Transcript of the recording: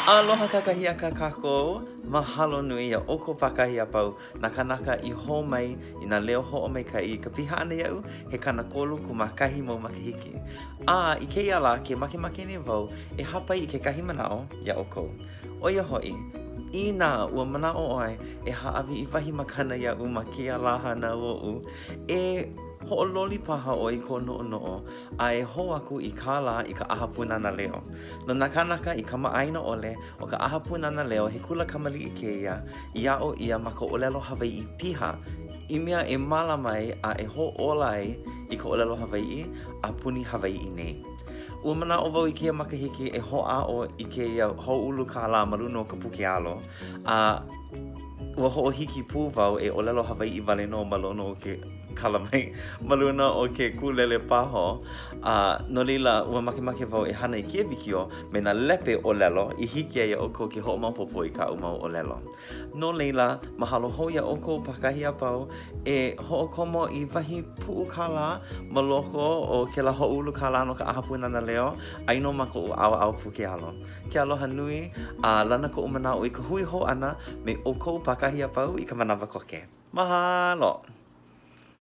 Aloha kakahia kakako, mahalo nui a oko pakahi a pau na kanaka I ho mai I na leo ho o mai ka I ka piha ana iau he kana kolu ku makahi mau makahiki. I keia la ke makemake ne wau e hapai I ke kahi manao ia oko. O ia hoi, I nā ua manao oe e haawi I wahi makana iau ma kia la hana o e ho'ololi paha o I ko no'ono'o a e ho aku I kā la I ka aha punana leo. No nā kanaka I ka ma'aina ole o ka aha punana leo he kula kamali I keia I o ia ma ka olelo Hawai'i piha I mea e mala mai a e ho'ola ai I ka olelo Hawai'i a puni Hawai'i nei. Ua mana'o wau I kia makahiki e ho'a o I keia ho'ulu kā la maluno ka pukealo a ua ho'ohiki pū wau e olelo Hawai'i wale no malono o ke kalamai maluna o ke kulele paho no lila ua makemake wau e hana I kia wikio me na lepe olelo I hiki ai oko ke ho'omaupopo I ka umau olelo. No leila mahalo hou ia oko pakahi a pau e ho'okomo I wahi pu'u kala maloko o ke la ho'ulu kala no ka aha punana leo ai no mako au pukealo. Ke aloha nui a lana ko umanao I ka hui ho ana me oko pakahi a pau I ka manawa koke. Mahalo!